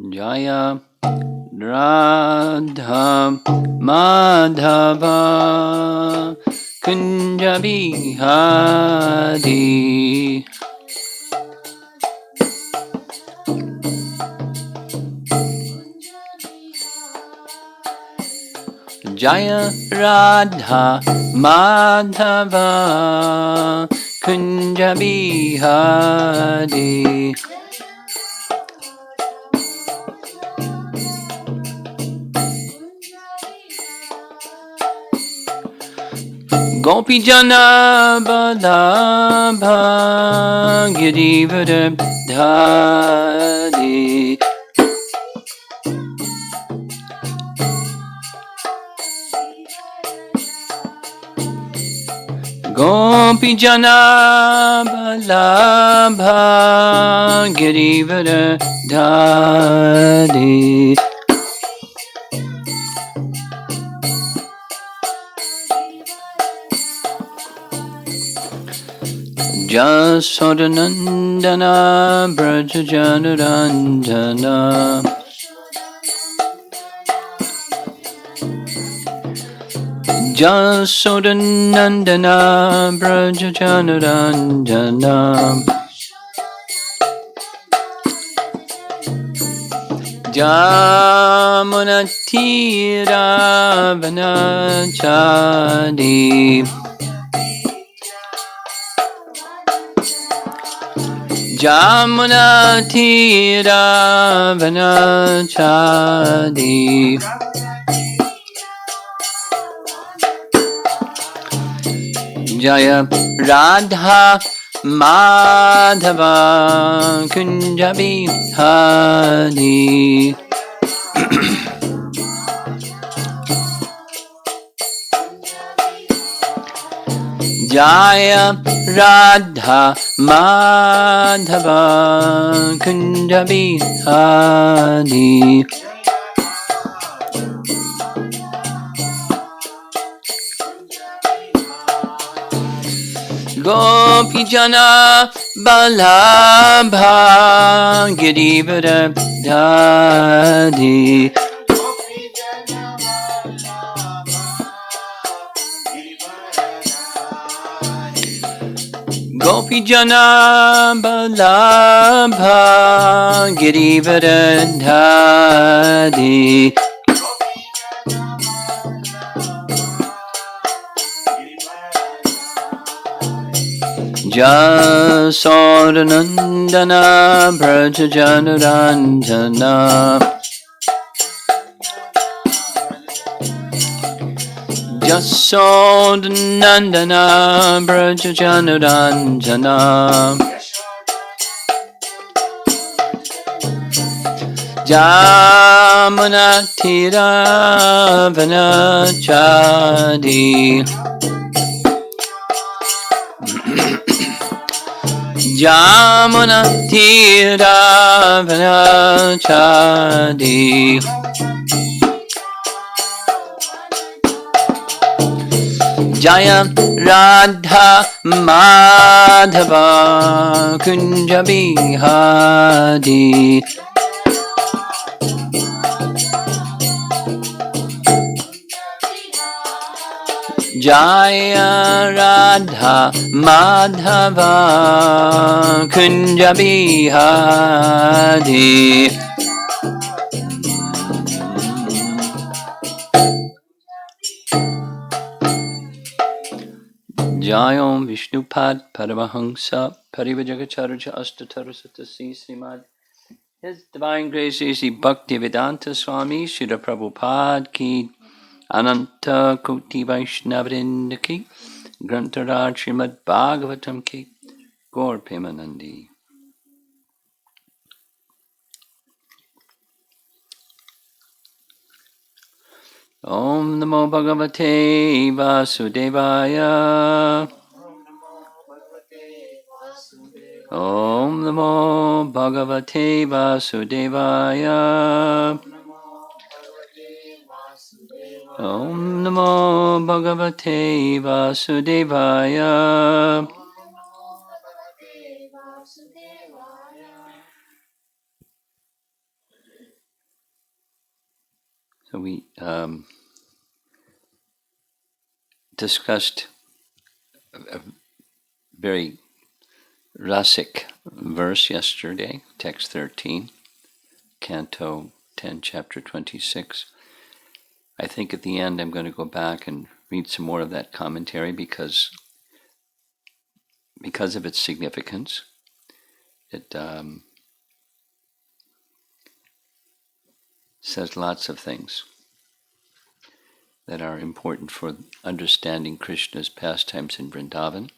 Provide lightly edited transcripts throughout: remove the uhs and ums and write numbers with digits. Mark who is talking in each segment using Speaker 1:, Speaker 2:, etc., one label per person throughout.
Speaker 1: Jaya Radha Madhava Kunja Bihari Jaya Radha Madhava Kunja Bihari Gopi Jana Balabha Girivara Dhari Gopi Jana Balabha Girivara Dhari Jasodanandana Brajajanarandana Jasodanandana Brajajanarandana Jamunatira Vanachadi Jamuna Tira Vanachadi Jaya Radha Madhava Kunja Bihari Jaya Radha Madhava Kunja Bihari Gopi Jana Balabha Girivara Dhari Gopi Jana Balabha Girivara Dhari Jasodanandana Brajajanarandana Jasodanandana Brajajanarandana Jamunatira Vanachadi Jamuna Tira Vanachadi Jaya Radha Madhava Kunja Bihari Jaya Radha Madhava Kunja Bihari Jayom Vishnupad Paramahamsa Parivajagacharya Astatarasatasi Srimad His Divine Grace is the Bhaktivedanta Swami Srila Prabhupada Ki Ananta Koti Vaishnavrinda Ki Grantaraj Srimad Bhagavatam Ki Gaur Pemanandi Om Namo Bhagavate Vasudevaya Om Namo Bhagavate Vasudevaya. Om Namo Bhagavate Vasudevaya. So we discussed a very rasic verse yesterday, text 13, Canto 10, chapter 26. I think at the end I'm going to go back and read some more of that commentary because of its significance. It says lots of things that are important for understanding Krishna's pastimes in Vrindavan.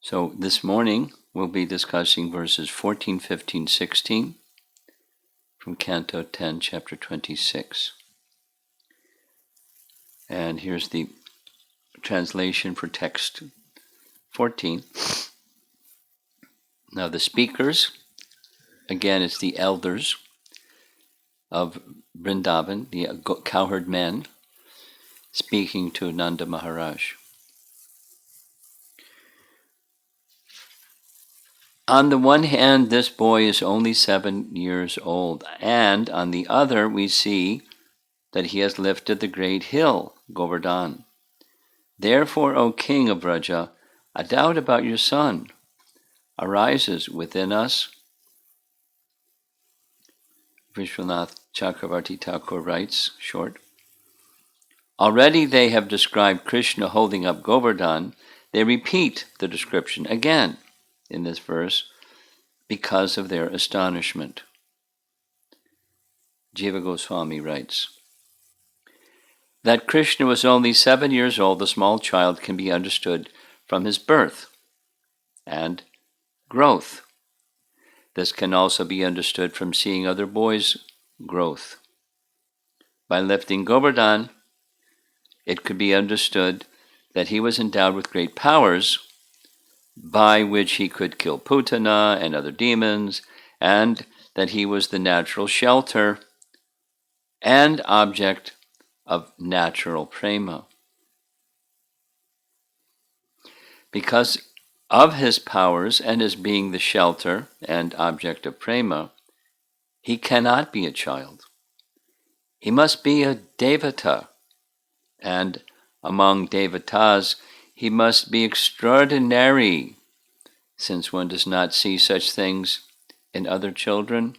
Speaker 1: So this morning we'll be discussing verses 14, 15, 16 from Canto 10, chapter 26. And here's the translation for text 14. Now the speakers, again it's the elders of Vrindavan, the cowherd men, speaking to Nanda Maharaj. On the one hand, this boy is only 7 years old, and on the other we see that he has lifted the great hill, Govardhan. Therefore, O king of Vraja, a doubt about your son arises within us. Vishwanath Chakravarti Thakur writes, short, already they have described Krishna holding up Govardhan. They repeat the description again in this verse because of their astonishment. Jiva Goswami writes, that Krishna was only 7 years old, the small child can be understood from his birth and growth. This can also be understood from seeing other boys' growth. By lifting Govardhan, it could be understood that he was endowed with great powers by which he could kill Putana and other demons, and that he was the natural shelter and object of natural prema. Because of his powers and his being the shelter and object of prema, he cannot be a child. He must be a devata, and among devatas he must be extraordinary, since one does not see such things in other children.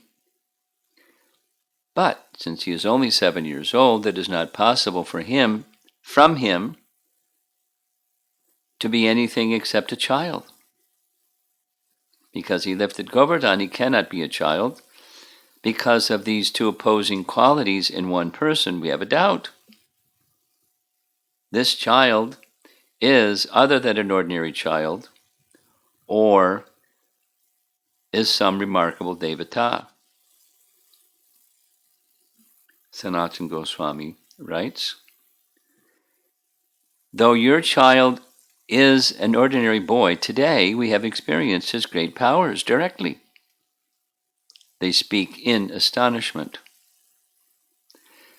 Speaker 1: But since he is only 7 years old, it is not possible for him, from him, to be anything except a child. Because he lifted Govardhan, he cannot be a child. Because of these two opposing qualities in one person, we have a doubt. This child is other than an ordinary child, or is some remarkable devata. Sanatana Goswami writes, though your child is an ordinary boy, today we have experienced his great powers directly. They speak in astonishment.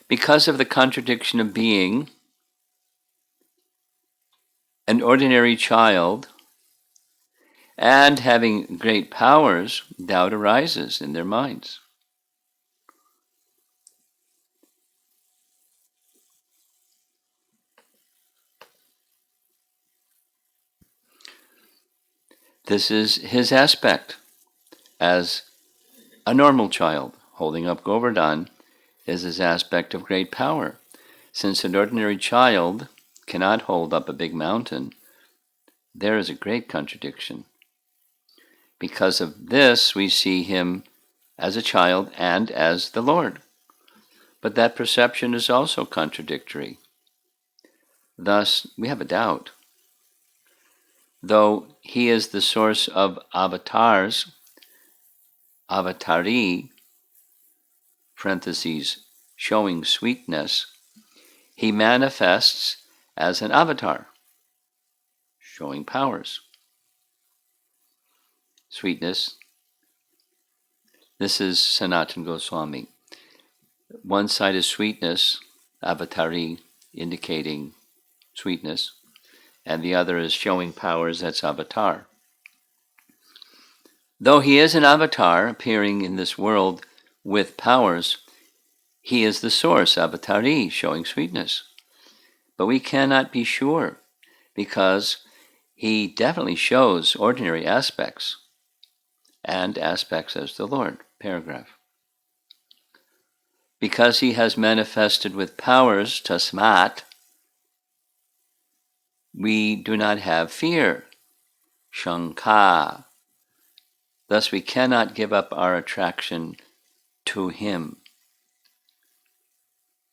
Speaker 1: Because of the contradiction of being an ordinary child and having great powers, doubt arises in their minds. This is his aspect as a normal child. Holding up Govardhan is his aspect of great power. Since an ordinary child cannot hold up a big mountain, there is a great contradiction. Because of this, we see him as a child and as the Lord. But that perception is also contradictory. Thus, we have a doubt. Though he is the source of avatars, avatari, parentheses, showing sweetness, he manifests as an avatar, showing powers. sweetness. This is Sanatana Goswami. One side is sweetness, avatari, indicating sweetness, and the other is showing powers, that's avatar. Though he is an avatar appearing in this world with powers, he is the source, avatari, showing sweetness. But we cannot be sure, because he definitely shows ordinary aspects, and aspects as the Lord. Paragraph. Because he has manifested with powers, tasmat, we do not have fear, shanka. Thus we cannot give up our attraction to him.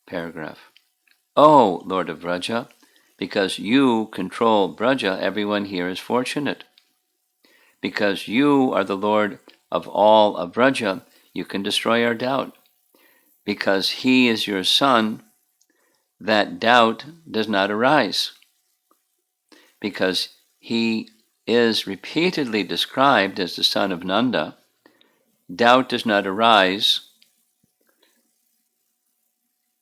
Speaker 1: Paragraph. O Lord of Braja, because you control Braja, everyone here is fortunate. Because you are the Lord of all of Braja, you can destroy our doubt. Because he is your son, that doubt does not arise. Because he is repeatedly described as the son of Nanda, doubt does not arise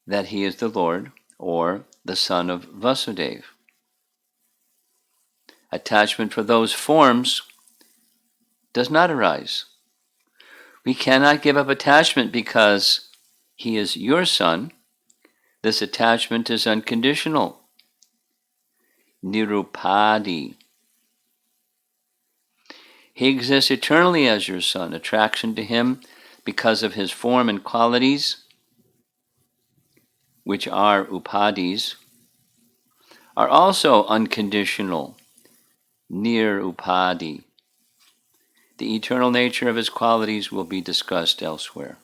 Speaker 1: that he is the Lord or the son of Vasudeva. Attachment for those forms does not arise. We cannot give up attachment because he is your son. This attachment is unconditional. Nirupadi. He exists eternally as your son. Attraction to him because of his form and qualities, which are upadis, are also unconditional. Nirupadi. The eternal nature of his qualities will be discussed elsewhere.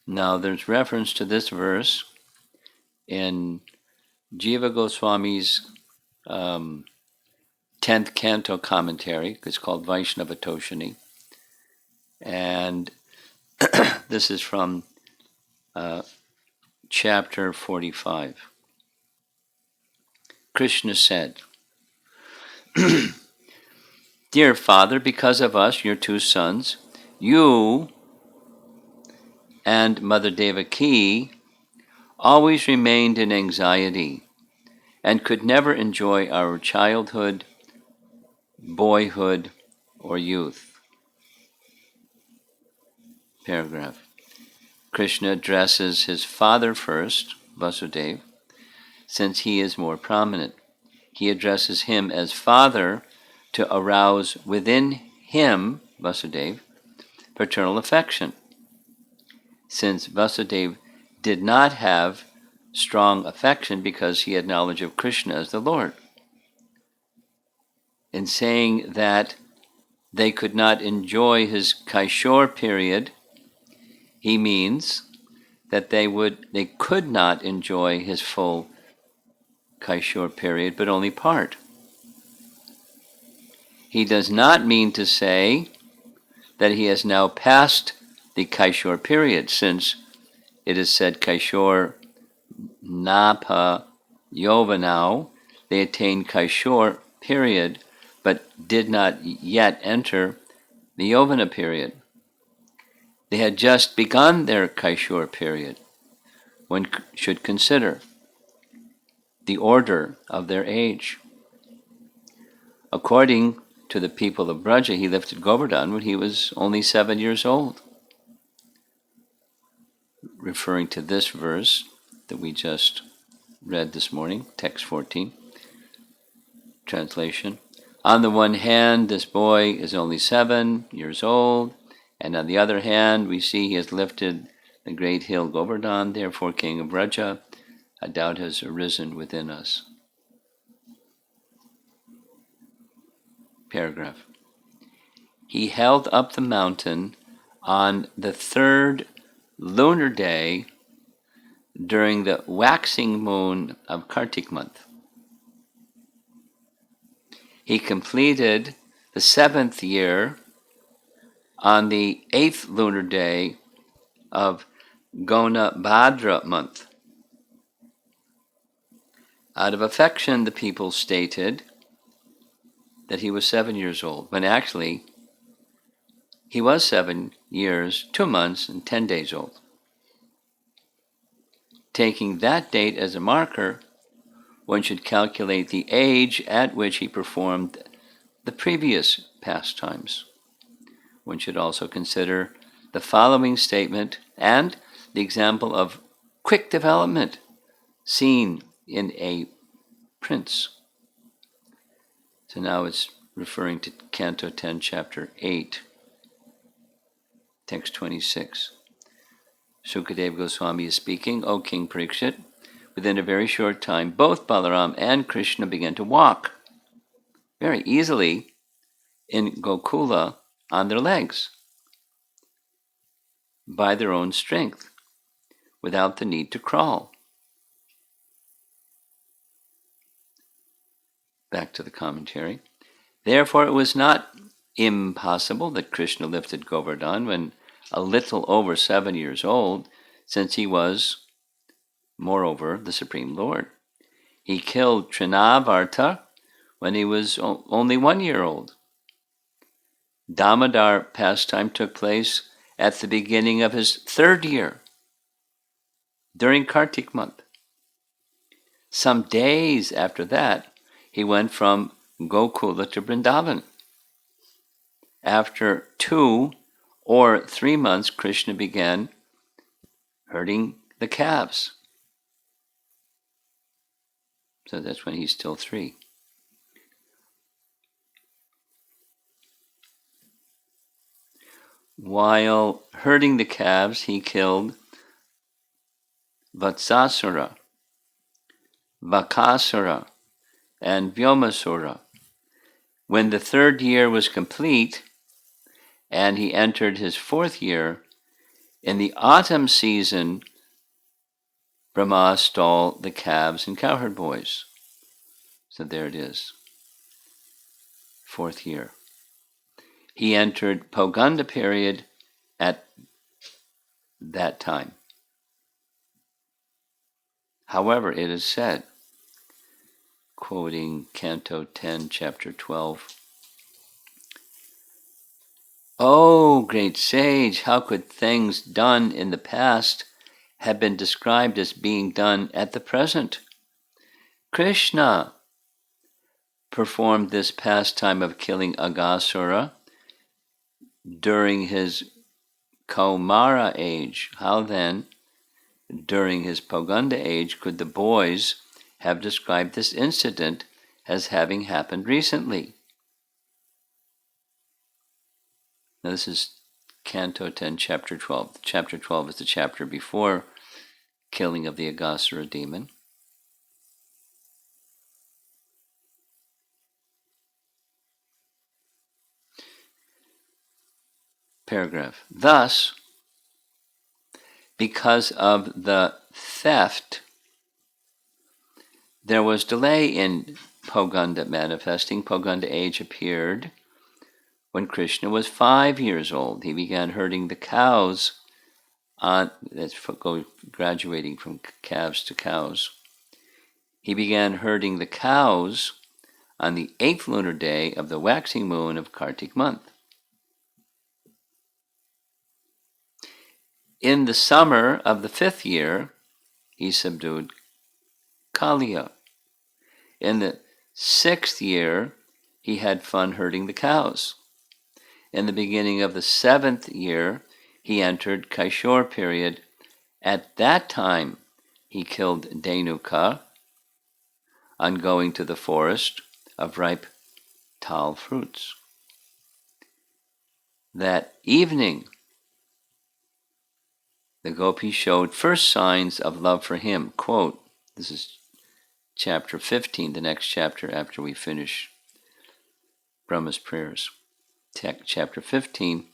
Speaker 1: Now there's reference to this verse in Jiva Goswami's 10th canto commentary. It's called Vaishnava Toshini. And this is from chapter 45. Krishna said, Dear Father, because of us, your two sons, you and Mother Devaki always remained in anxiety and could never enjoy our childhood, boyhood, or youth. Paragraph. Krishna addresses his father first, Vasudeva, since he is more prominent. He addresses him as father to arouse within him, Vasudeva, paternal affection, since Vasudeva did not have strong affection because he had knowledge of Krishna as the Lord. In saying that they could not enjoy his Kaishore period, he means that they could not enjoy his full Kaishore period, but only part. He does not mean to say that he has now passed the Kaishore period, since it is said Kaishore Napa Yovanau, they attained Kaishore period, but did not yet enter the Yovana period. They had just begun their Kaishore period. One should consider the order of their age. According to the people of Braja, he lifted Govardhan when he was only 7 years old. Referring to this verse that we just read this morning, text 14, translation. On the one hand, this boy is only 7 years old, and on the other hand, we see he has lifted the great hill Govardhan, therefore king of Braja, a doubt has arisen within us. Paragraph. He held up the mountain on the 3rd lunar day during the waxing moon of Kartik month. He completed the 7th year on the 8th lunar day of Gona Bhadra month. Out of affection, the people stated that he was 7 years old, when actually he was 7 years, 2 months, and 10 days old. Taking that date as a marker, one should calculate the age at which he performed the previous pastimes. One should also consider the following statement and the example of quick development seen in a prince. So now it's referring to Canto 10, Chapter 8, text 26. Sukadeva Goswami is speaking, O King Parikshit, within a very short time, both Balaram and Krishna began to walk very easily in Gokula on their legs by their own strength, without the need to crawl. Back to the commentary. Therefore, it was not impossible that Krishna lifted Govardhan when a little over 7 years old, since he was, moreover, the Supreme Lord. He killed Trinavarta when he was only 1 year old. Damodar pastime took place at the beginning of his 3rd year, during Kartik month. Some days after that, he went from Gokula to Vrindavan. After 2 or 3 months, Krishna began herding the calves. So that's when he's still 3. While herding the calves, he killed Vatsasura, Vakasura, and Vyomasura. When the 3rd year was complete, and he entered his 4th year, in the autumn season, Brahma stole the calves and cowherd boys. So there it is, 4th year. He entered Poganda period at that time. However, it is said, quoting Canto 10, Chapter 12, "O great sage, how could things done in the past have been described as being done at the present? Krishna performed this pastime of killing Aghasura during his Kaumara age. How then, during his Poganda age, could the boys have described this incident as having happened recently?" Now this is Canto 10, Chapter 12. Chapter 12 is the chapter before killing of the Aghasura demon. Paragraph. Thus, because of the theft, there was delay in Poganda manifesting. Poganda age appeared when Krishna was 5 years old. He began herding the cows graduating from calves to cows. He began herding the cows on the 8th lunar day of the waxing moon of Kartik month. In the summer of the 5th year, he subdued Kaliya. In the 6th year, he had fun herding the cows. In the beginning of the 7th year, he entered Kaishore period. At that time, he killed Denuka on going to the forest of ripe tal fruits. That evening, the gopis showed first signs of love for him. Quote, this is chapter 15, the next chapter after we finish Brahma's prayers. Chapter 15.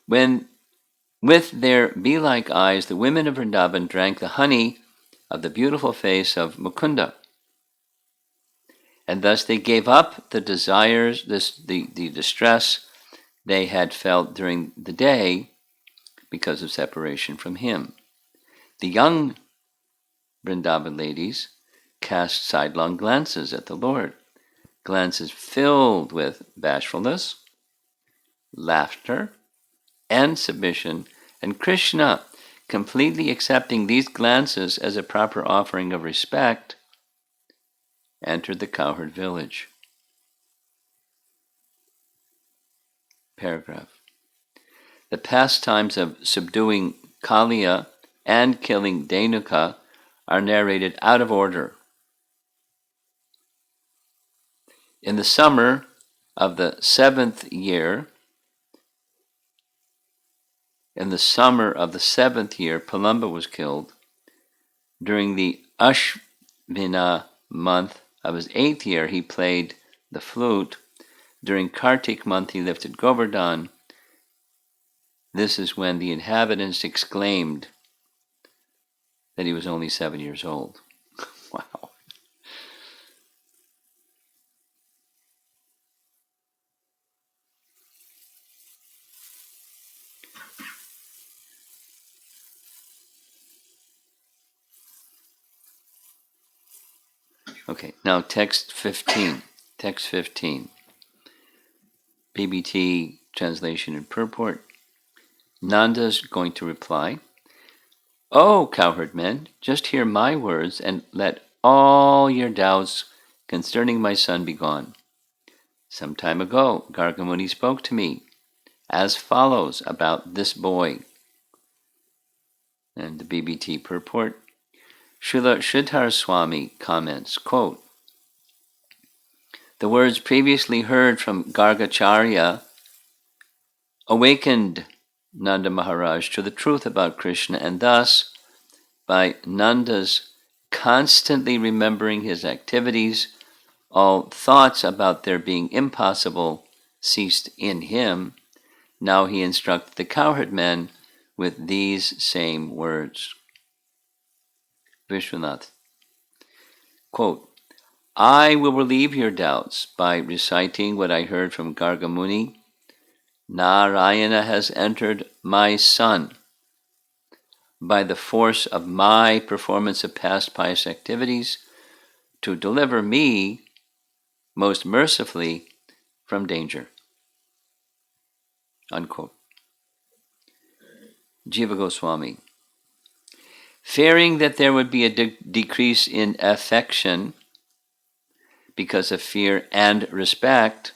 Speaker 1: When with their bee-like eyes, the women of Vrindavan drank the honey of the beautiful face of Mukunda. And thus they gave up the desires, the distress they had felt during the day because of separation from him. The young Vrindavan ladies cast sidelong glances at the Lord, glances filled with bashfulness, laughter, and submission, and Krishna, completely accepting these glances as a proper offering of respect, entered the cowherd village. Paragraph. The pastimes of subduing Kaliya and killing Dhenuka are narrated out of order. In the summer of the seventh year, Palamba was killed. During the Ashvina month of his 8th year, he played the flute. During Kartik month, he lifted Govardhan. This is when the inhabitants exclaimed that he was only 7 years old. Wow. Okay, now text 15. Text 15. BBT translation and purport. Nanda's going to reply, "Oh, cowherd men, just hear my words and let all your doubts concerning my son be gone. Some time ago, Gargamuni spoke to me as follows about this boy." And the BBT purport. Srila Sridhar Swami comments, quote, "The words previously heard from Gargacharya awakened Nanda Maharaj to the truth about Krishna, and thus, by Nanda's constantly remembering his activities, all thoughts about their being impossible ceased in him. Now he instructed the cowherd men with these same words." Vishwanath, quote, "I will relieve your doubts by reciting what I heard from Gargamuni. Narayana has entered my son. By the force of my performance of past pious activities to deliver me most mercifully from danger." Unquote. Jiva Goswami. Fearing that there would be a decrease in affection because of fear and respect,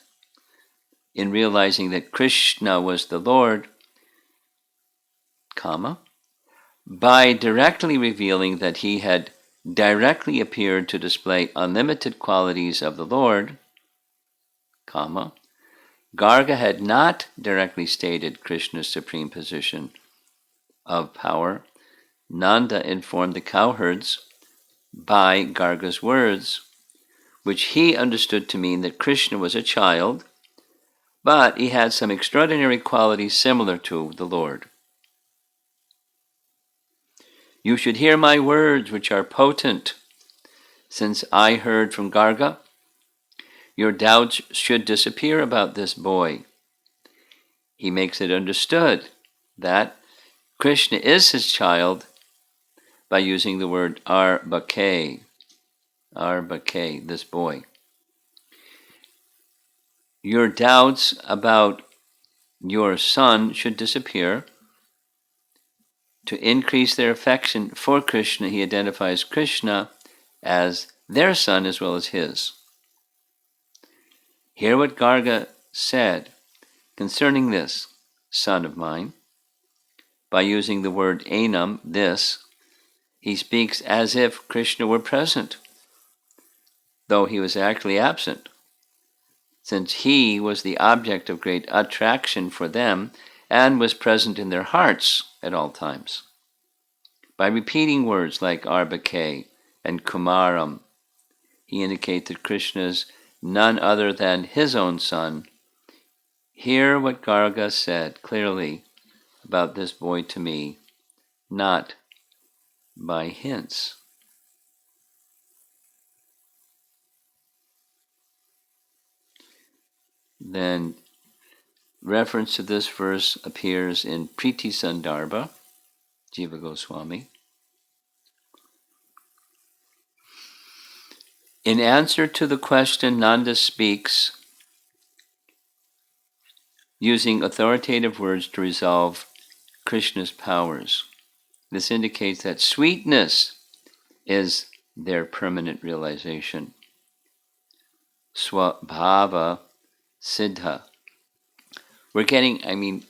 Speaker 1: in realizing that Krishna was the Lord, by directly revealing that he had directly appeared to display unlimited qualities of the Lord, Garga had not directly stated Krishna's supreme position of power. Nanda informed the cowherds by Garga's words, which he understood to mean that Krishna was a child, but he had some extraordinary qualities similar to the Lord. "You should hear my words, which are potent. Since I heard from Garga, your doubts should disappear about this boy. He makes it understood that Krishna is his child by using the word Arbake, this boy. Your doubts about your son should disappear. To increase their affection for Krishna, he identifies Krishna as their son as well as his. Hear what Garga said concerning this son of mine. By using the word Enam, this, he speaks as if Krishna were present, though he was actually absent, since he was the object of great attraction for them and was present in their hearts at all times. By repeating words like Arbake and Kumaram, he indicates that Krishna is none other than his own son. Hear what Garga said clearly about this boy to me, not by hints." Then reference to this verse appears in Priti Sandarbha, Jiva Goswami. In answer to the question, Nanda speaks using authoritative words to resolve Krishna's powers. This indicates that sweetness is their permanent realization. Swabhava Siddha. We're getting,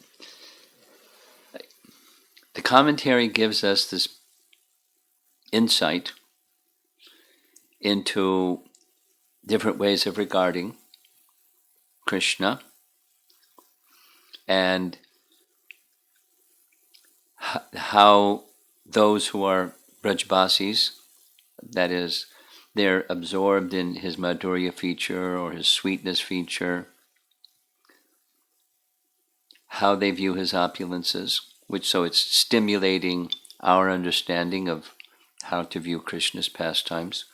Speaker 1: the commentary gives us this insight into different ways of regarding Krishna and how those who are Brajbasis, that is, they're absorbed in his Madhurya feature or his sweetness feature, how they view his opulences, so it's stimulating our understanding of how to view Krishna's pastimes.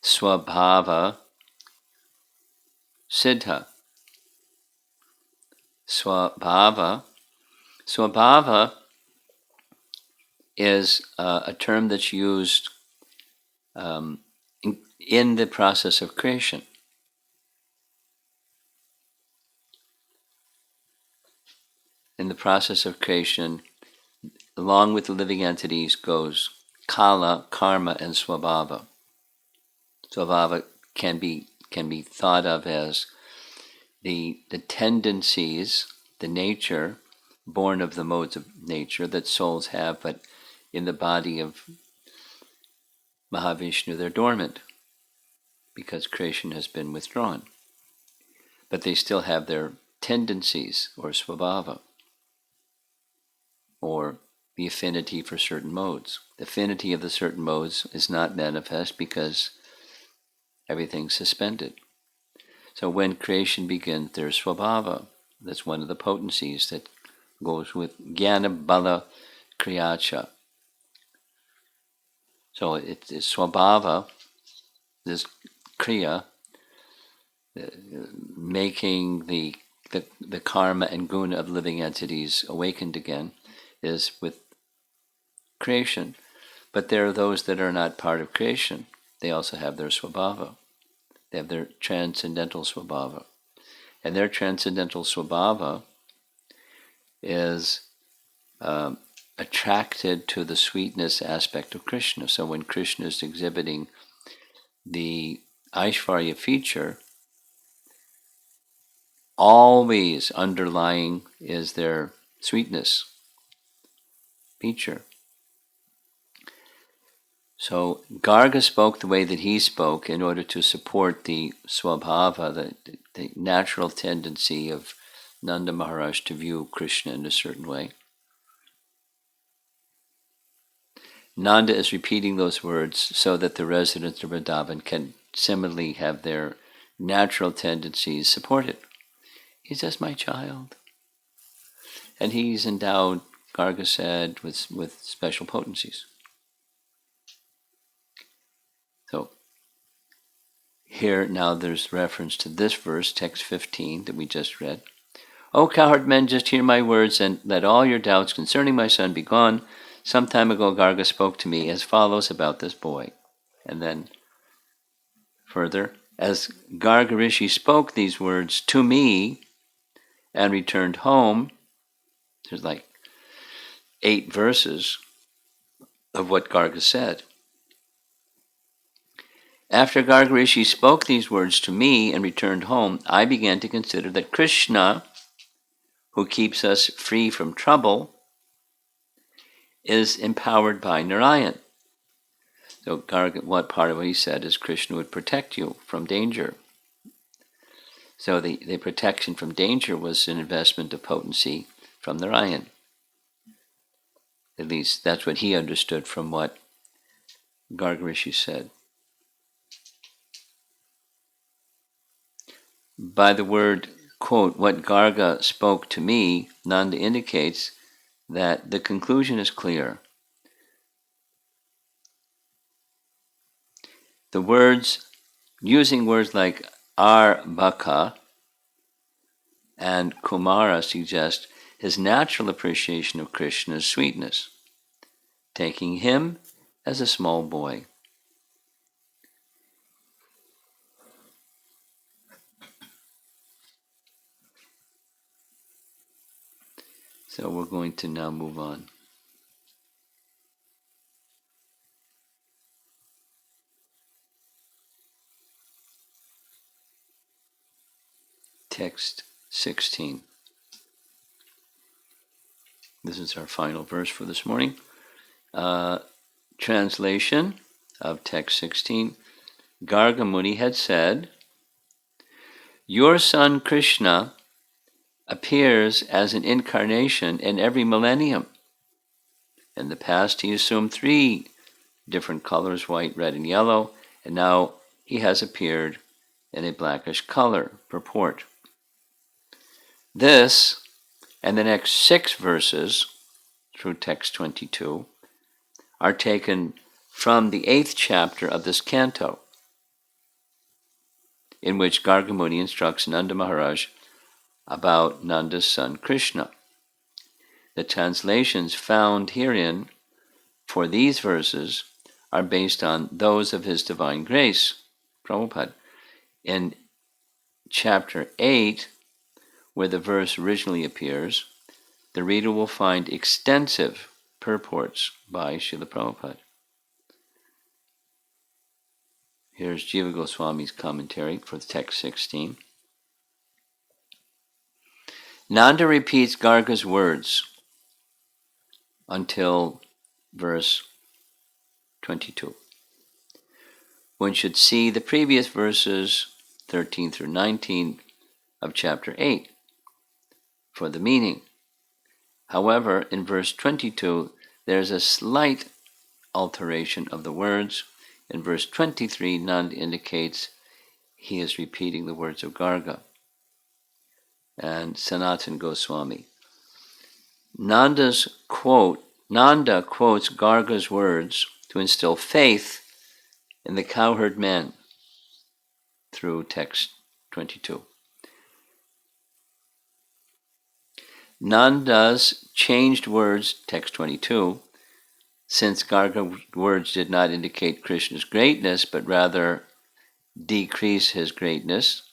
Speaker 1: Swabhava Siddha. Swabhava. Swabhava is a term that's used in the process of creation. In the process of creation, along with the living entities goes kala, karma, and swabhava. Swabhava can be thought of as the tendencies, the nature, born of the modes of nature that souls have, but in the body of Mahavishnu they're dormant because creation has been withdrawn. But they still have their tendencies, or swabhava, or the affinity for certain modes. The affinity of the certain modes is not manifest because everything's suspended. So when creation begins, there's swabhava. That's one of the potencies that goes with jnana bala kriyacha. So it's swabhava, this kriya, making the karma and guna of living entities awakened again, is with creation. But there are those that are not part of creation. They also have their swabhava. They have their transcendental swabhava. And their transcendental swabhava is attracted to the sweetness aspect of Krishna. So when Krishna is exhibiting the Aishvarya feature, always underlying is their sweetness feature. So Garga spoke the way that he spoke in order to support the swabhava, the natural tendency of Nanda Maharaj to view Krishna in a certain way. Nanda is repeating those words so that the residents of Vrindavan can similarly have their natural tendencies supported. He's just my child. And he's endowed, Garga said, with special potencies. So here now there's reference to this verse, text 15, that we just read. O cowherd men, just hear my words, and let all your doubts concerning my son be gone. Some time ago Garga spoke to me as follows about this boy. And then further, as Garga Rishi spoke these words to me and returned home, there's like 8 verses of what Garga said. After Garga Rishi spoke these words to me and returned home, I began to consider that Krishna, who keeps us free from trouble, is empowered by Narayan. So Garga, what part of what he said is Krishna would protect you from danger. So the protection from danger was an investment of potency from Narayan. At least that's what he understood from what Garga Rishi said. By the word, quote, what Garga spoke to me, Nanda indicates that the conclusion is clear. The words, using words like Arbaka and Kumara, suggest his natural appreciation of Krishna's sweetness, taking him as a small boy. So we're going to now move on. Text 16. This is our final verse for this morning. Translation of text 16. Garga Muni had said, "Your son Krishna appears as an incarnation in every millennium. In the past, he assumed 3 different colors, white, red, and yellow, and now he has appeared in a blackish color." Purport. This and the next 6 verses through text 22 are taken from the 8th chapter of this canto, in which Garga Muni instructs Nanda Maharaj about Nanda's son Krishna. The translations found herein for these verses are based on those of His Divine Grace, Prabhupada. In chapter 8, where the verse originally appears, the reader will find extensive purports by Srila Prabhupada. Here's Jiva Goswami's commentary for text 16. Nanda repeats Garga's words until verse 22. One should see the previous verses 13 through 19 of chapter 8 for the meaning. However, in verse 22, there's a slight alteration of the words. In verse 23, Nanda indicates he is repeating the words of Garga. And Sanatana Goswami. Nanda quotes Garga's words to instill faith in the cowherd men through text 22. Nanda's changed words, text 22, since Garga's words did not indicate Krishna's greatness, but rather decrease his greatness,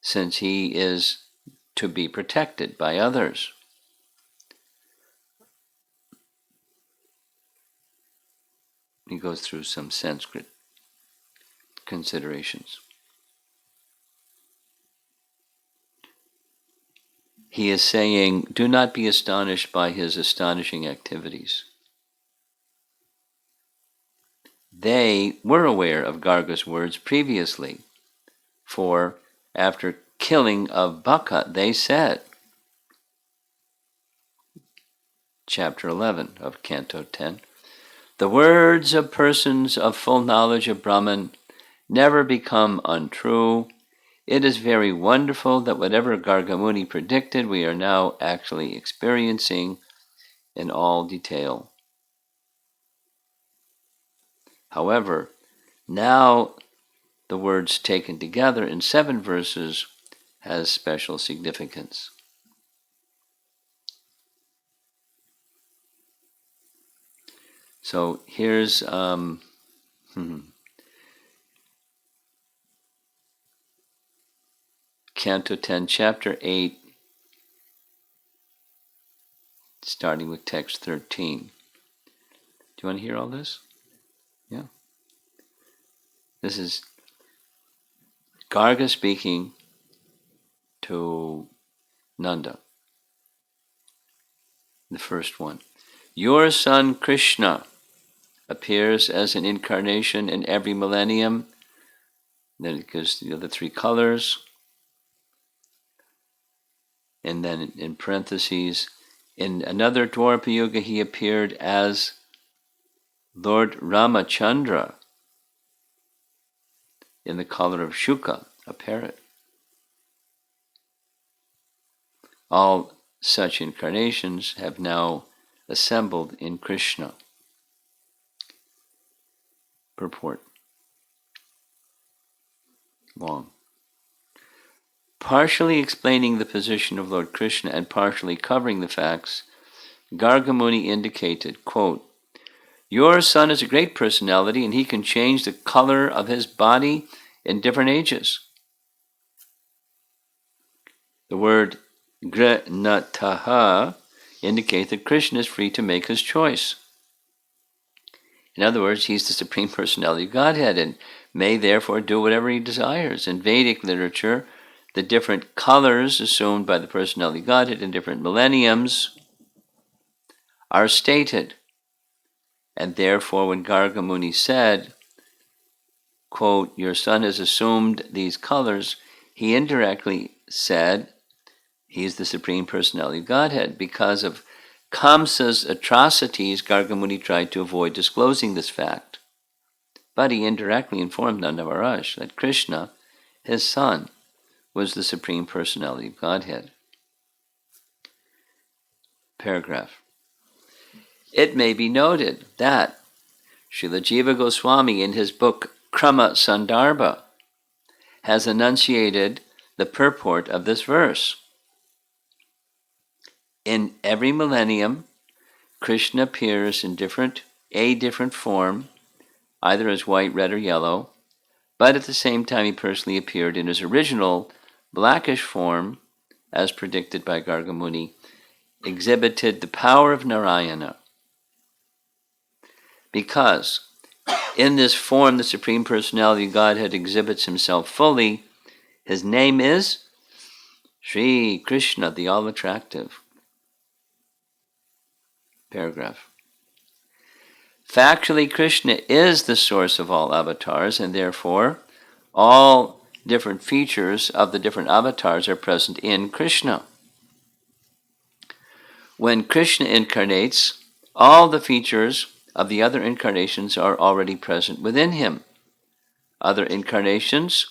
Speaker 1: since he is to be protected by others. He goes through some Sanskrit considerations. He is saying, do not be astonished by his astonishing activities. They were aware of Garga's words previously, for after killing of Baka, they said, chapter 11 of Canto 10, the words of persons of full knowledge of Brahman never become untrue. It is very wonderful that whatever Garga Muni predicted, we are now actually experiencing in all detail. However, now the words taken together in 7 verses has special significance. So here's Canto 10, Chapter 8, starting with text 13. Do you want to hear all this? Yeah. This is Garga speaking to Nanda. The first one. Your son Krishna appears as an incarnation in every millennium. Then it gives the other 3 colors. And then in parentheses, in another Dwapara Yuga, he appeared as Lord Ramachandra in the color of Shuka, a parrot. All such incarnations have now assembled in Krishna. Purport. Long. Partially explaining the position of Lord Krishna and partially covering the facts, Garga Muni indicated, quote, Your son is a great personality, and he can change the color of his body in different ages. The word Grnataha indicates that Krishna is free to make his choice. In other words, he's the Supreme Personality of Godhead and may therefore do whatever he desires. In Vedic literature, the different colors assumed by the Personality of Godhead in different millenniums are stated. And therefore, when Garga Muni said, quote, your son has assumed these colors, he indirectly said he's the Supreme Personality of Godhead. Because of Kamsa's atrocities, Garga Muni tried to avoid disclosing this fact. But he indirectly informed Nanda Maharaj that Krishna, his son, was the Supreme Personality of Godhead. Paragraph. It may be noted that Srila Jiva Goswami in his book Krama Sandarbha has enunciated the purport of this verse. In every millennium, Krishna appears in a different form, either as white, red, or yellow, but at the same time he personally appeared in his original blackish form, as predicted by Garga Muni, exhibited the power of Narayana. Because in this form the Supreme Personality of Godhead exhibits himself fully, his name is Sri Krishna, the All-Attractive. Paragraph. Factually, Krishna is the source of all avatars, and therefore all different features of the different avatars are present in Krishna. When Krishna incarnates, all the features of the other incarnations are already present within him. Other incarnations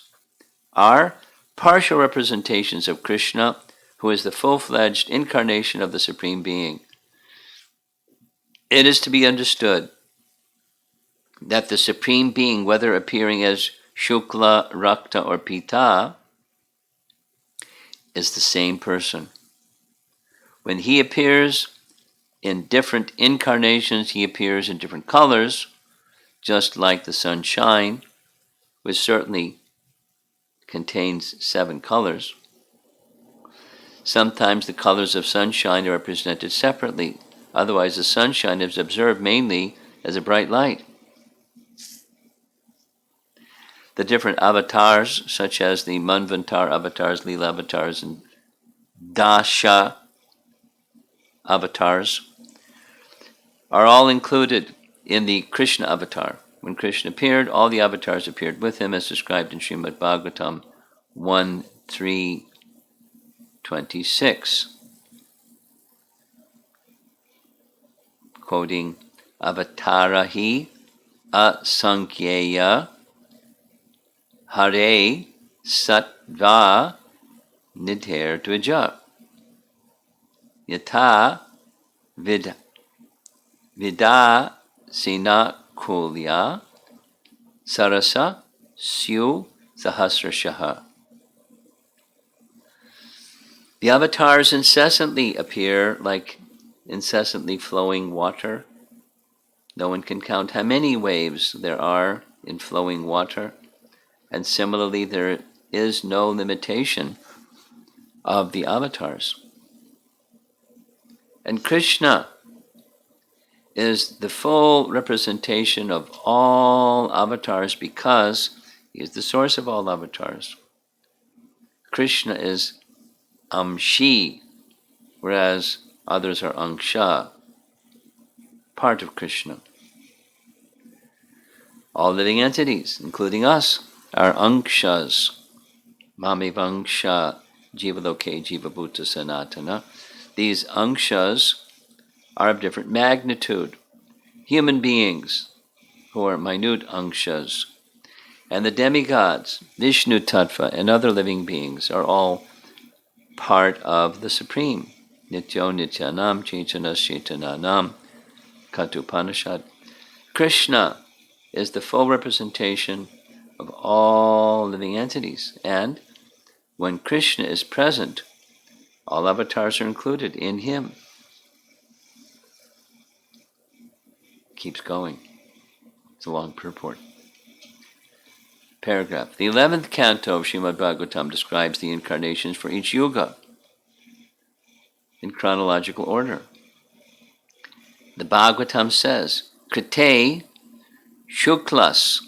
Speaker 1: are partial representations of Krishna, who is the full-fledged incarnation of the Supreme Being. It is to be understood that the Supreme Being, whether appearing as Shukla, Rakta, or Pita, is the same person. When he appears in different incarnations, he appears in different colors, just like the sunshine, which certainly contains 7 colors. Sometimes the colors of sunshine are represented separately. Otherwise, the sunshine is observed mainly as a bright light. The different avatars, such as the Manvantar avatars, Leela avatars, and Dasha avatars, are all included in the Krishna avatar. When Krishna appeared, all the avatars appeared with him, as described in Srimad Bhagavatam 1.3.26. Quoting, Avatarahi asankyeya Hare sattva nidher dvija yata vida sina kulya sarasa syu sahasrashaha. The avatars incessantly appear like incessantly flowing water. No one can count how many waves there are in flowing water. And similarly, there is no limitation of the avatars. And Krishna is the full representation of all avatars because he is the source of all avatars. Krishna is Amshi, whereas others are Angsha, part of Krishna. All living entities, including us, are Angshas. Mamivangsha Jivaloke Jivabhuta Sanatana. These Angshas are of different magnitude. Human beings, who are minute Angshas, and the demigods, Vishnu Tattva, and other living beings are all part of the Supreme. Nityo Nityanam Chaitanas Chaitananam Katupanishad. Krishna is the full representation of all living entities. And when Krishna is present, all avatars are included in him. keeps going. It's a long purport. Paragraph. The 11th canto of Srimad Bhagavatam describes the incarnations for each yuga in chronological order. The Bhagavatam says, Krite Shuklas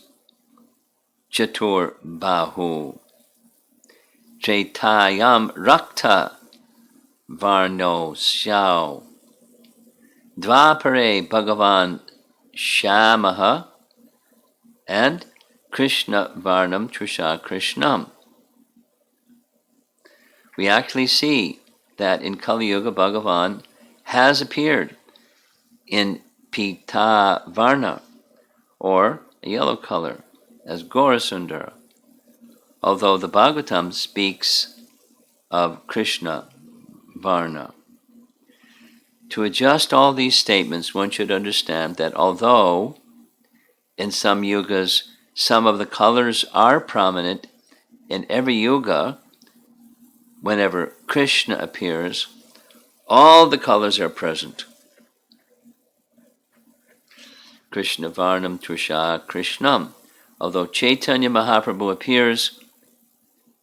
Speaker 1: Chatur Bahu Chaitayam Rakta Varno Syao Dvapare Bhagavan Shamaha and Krishna Varnam Trisha Krishnam. We actually see that in Kali Yuga Bhagavan has appeared in Pita Varna, or a yellow color, as Gaurasundara, although the Bhagavatam speaks of Krishna Varna. To adjust all these statements, one should understand that although in some yugas some of the colors are prominent, in every yuga, whenever Krishna appears, all the colors are present. Krishna Varnam Trisha Krishnam. Although Chaitanya Mahaprabhu appears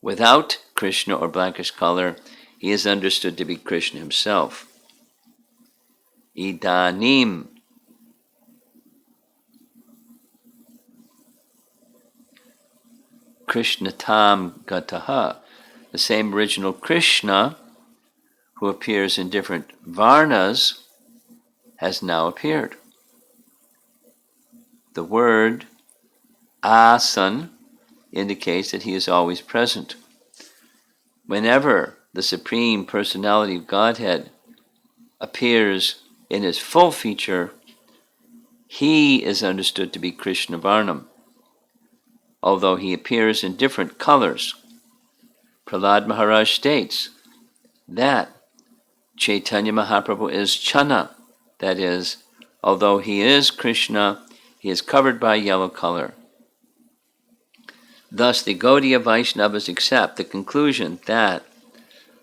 Speaker 1: without Krishna or blackish color, he is understood to be Krishna himself. Idanim Krishnatam Gataha. The same original Krishna, who appears in different Varnas, has now appeared. The word asan indicates that he is always present. Whenever the Supreme Personality of Godhead appears in his full feature, he is understood to be Krishna Varnam, although he appears in different colors. Prahlad Maharaj states that Chaitanya Mahaprabhu is Chana, that is, although he is Krishna, he is covered by yellow color. Thus, the Gaudiya Vaishnavas accept the conclusion that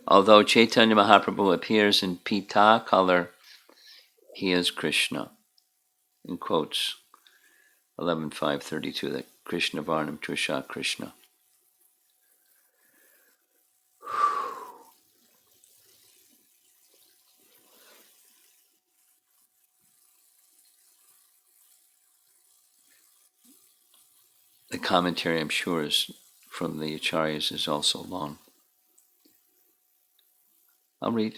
Speaker 1: although Chaitanya Mahaprabhu appears in Pita color, he is Krishna. In quotes 11.5.32, that Krishna Varnam Trisha Krishna. The commentary, I'm sure, is from the Acharyas is also long. I'll read.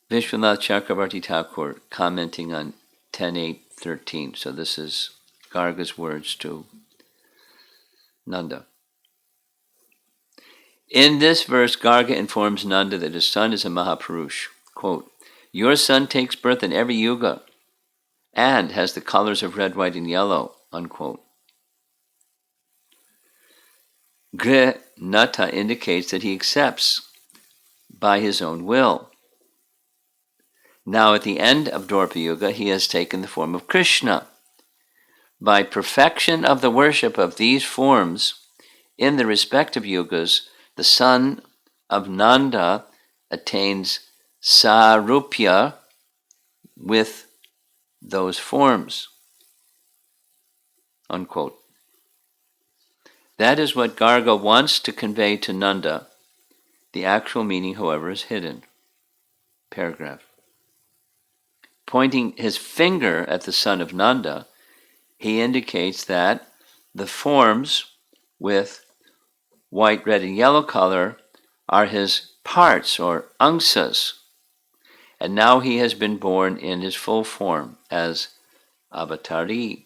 Speaker 1: Vishwanath Chakravarti Thakur commenting on 10.8.13. So this is Garga's words to Nanda. In this verse, Garga informs Nanda that his son is a Mahapurush. Quote, your son takes birth in every yuga and has the colors of red, white, and yellow. Unquote. Gre Nata indicates that he accepts by his own will. Now at the end of Dwapara Yuga, he has taken the form of Krishna. By perfection of the worship of these forms in the respective yugas, the son of Nanda attains sarupya with those forms. Unquote. That is what Garga wants to convey to Nanda. The actual meaning, however, is hidden. Paragraph. Pointing his finger at the son of Nanda, he indicates that the forms with white, red, and yellow color are his parts or angsas, and now he has been born in his full form as avatari,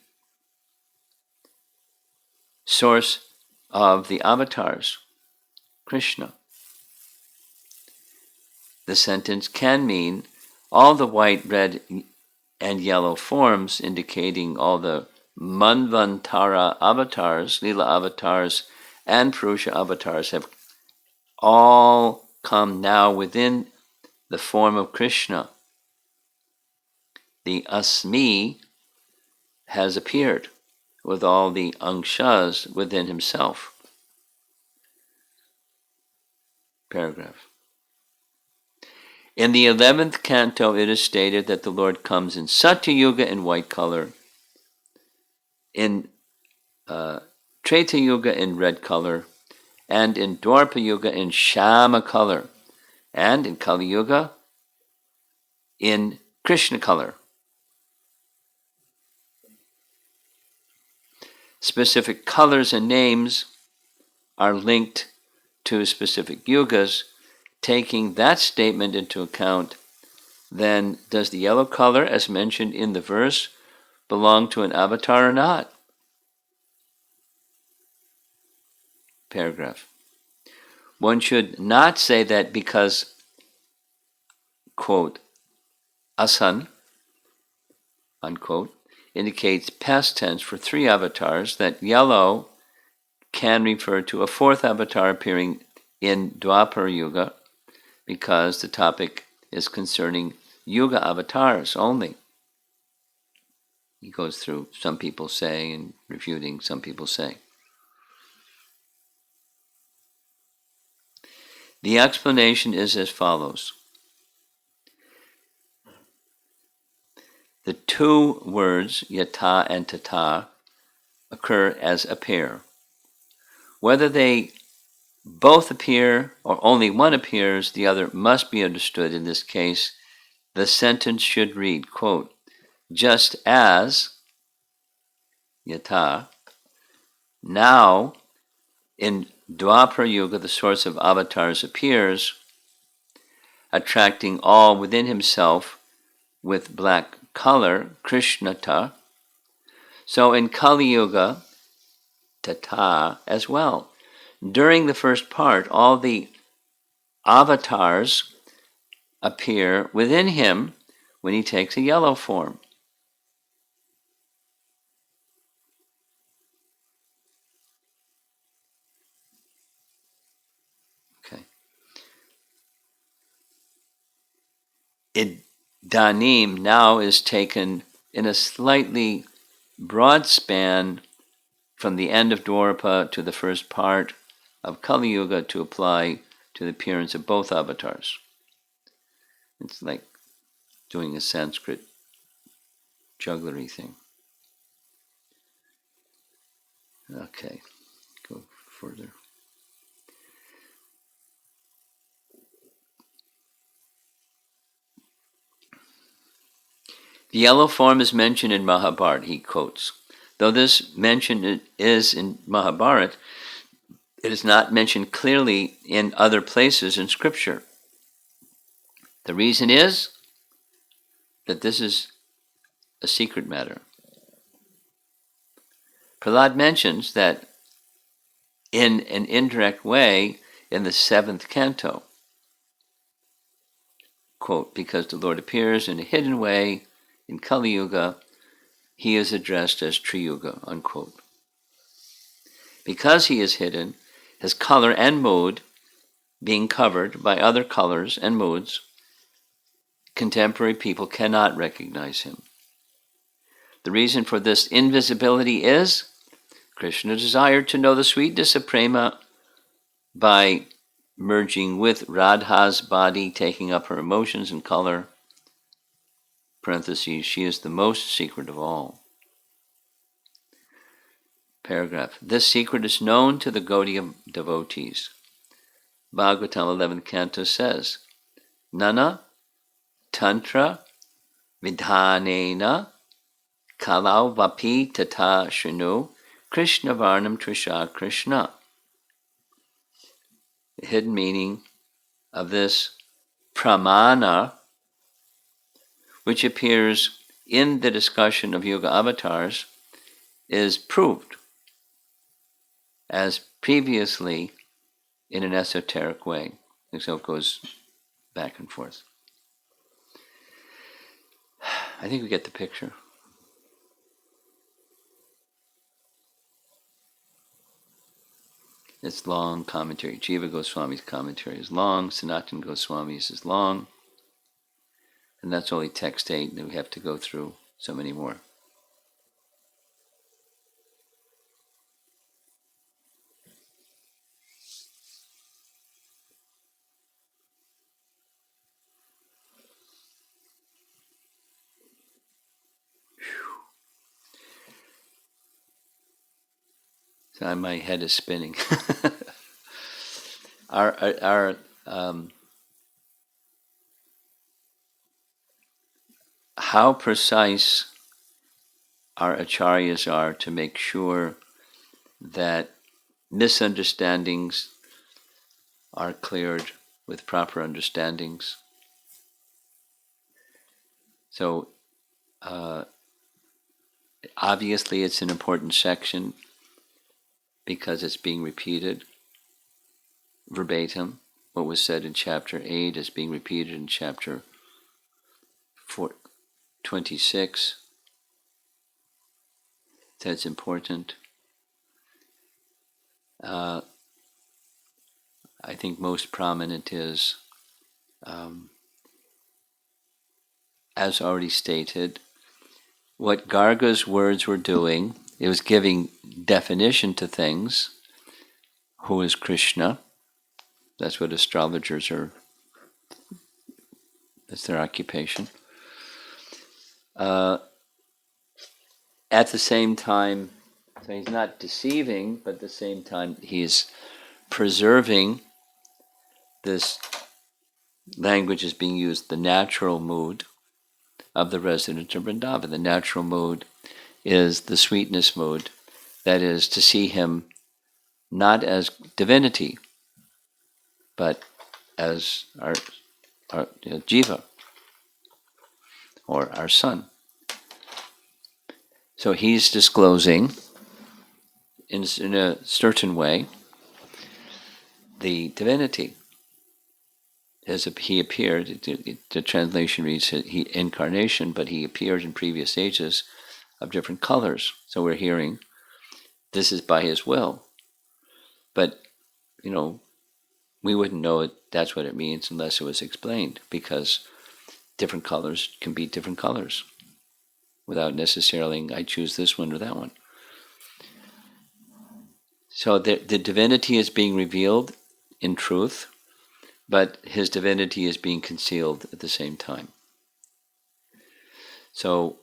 Speaker 1: source of the avatars, Krishna. The sentence can mean all the white, red, and yellow forms, indicating all the Manvantara avatars, Lila avatars, and Purusha avatars have all come now within the form of Krishna. The Asmi has appeared with all the Angshas within himself. Paragraph. In the 11th canto, it is stated that the Lord comes in Satya Yuga in white color, in Treta Yuga in red color, and in Dwapara Yuga in Shama color, and in Kali Yuga in Krishna color. Specific colors and names are linked to specific yugas. Taking that statement into account, then does the yellow color, as mentioned in the verse, belong to an avatar or not? Paragraph. One should not say that because, quote, asan, unquote, indicates past tense for 3 avatars, that yellow can refer to a 4th avatar appearing in Dwapara Yuga, because the topic is concerning Yuga avatars only. He goes through some people say and refuting some people say. The explanation is as follows. The 2 words, yata and tata, occur as a pair. Whether they both appear or only one appears, the other must be understood. In this case, the sentence should read, quote, just as yata, now in Dwapara Yuga the source of avatars appears, attracting all within himself with black color, Krishnata. So in Kali Yuga, tata as well. During the first part, all the avatars appear within him when he takes a yellow form. Okay. Idanim now is taken in a slightly broad span from the end of Dwapara to the first part of Kali Yuga to apply to the appearance of both avatars. It's like doing a Sanskrit jugglery thing. Okay, go further. The yellow form is mentioned in Mahabharata, he quotes. Though this mention is in Mahabharata, it is not mentioned clearly in other places in Scripture. The reason is that this is a secret matter. Prahlad mentions that in an indirect way in the 7th canto, quote, because the Lord appears in a hidden way in Kali Yuga, he is addressed as Triyuga, unquote. Because he is hidden, his color and mood being covered by other colors and moods, contemporary people cannot recognize him. The reason for this invisibility is Krishna desired to know the sweetness of prema by merging with Radha's body, taking up her emotions and color. Parentheses, she is the most secret of all. Paragraph. This secret is known to the Gaudiya devotees. Bhagavatam 11th canto says, Nana tantra vidhanena kalau vapi tata shrinu Krishna varnam trisha Krishna. The hidden meaning of this pramana, which appears in the discussion of Yuga avatars, is proved as previously in an esoteric way. And so it goes back and forth. I think we get the picture. It's long commentary. Jiva Goswami's commentary is long. Sanatana Goswami's is long. And that's only text 8, and we have to go through so many more. So my head is spinning. our how precise our acharyas are to make sure that misunderstandings are cleared with proper understandings. So obviously it's an important section because it's being repeated verbatim. What was said in chapter 8 is being repeated in chapter 26. That's important. I think most prominent is, as already stated, what Garga's words were doing. It was giving definition to things. Who is Krishna? That's what astrologers are. That's their occupation. At the same time, so he's not deceiving, but at the same time he's preserving this language is being used, the natural mood of the resident of Vrindavan. The natural mood is the sweetness mood, that is to see him not as divinity, but as our jiva, or our son. So he's disclosing, in a certain way, the divinity. As he appeared, the translation reads he incarnation, but he appeared in previous ages of different colors. So we're hearing this is by his will. But, we wouldn't know that's what it means unless it was explained, because different colors can be different colors without necessarily, I choose this one or that one. So the divinity is being revealed in truth, but his divinity is being concealed at the same time. So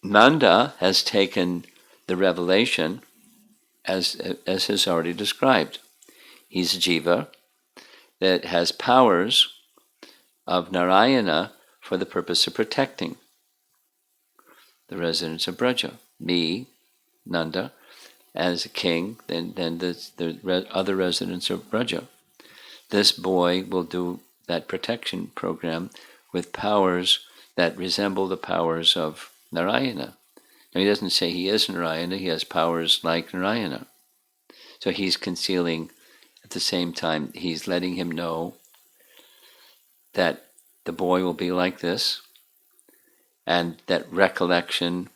Speaker 1: Nanda has taken the revelation as is already described. He's a jiva that has powers of Narayana for the purpose of protecting the residents of Braja. Me, Nanda, as a king, then the other residents of Braja. This boy will do that protection program with powers that resemble the powers of Narayana. Now, he doesn't say he is Narayana, he has powers like Narayana. So he's concealing, at the same time, he's letting him know that the boy will be like this, and that recollection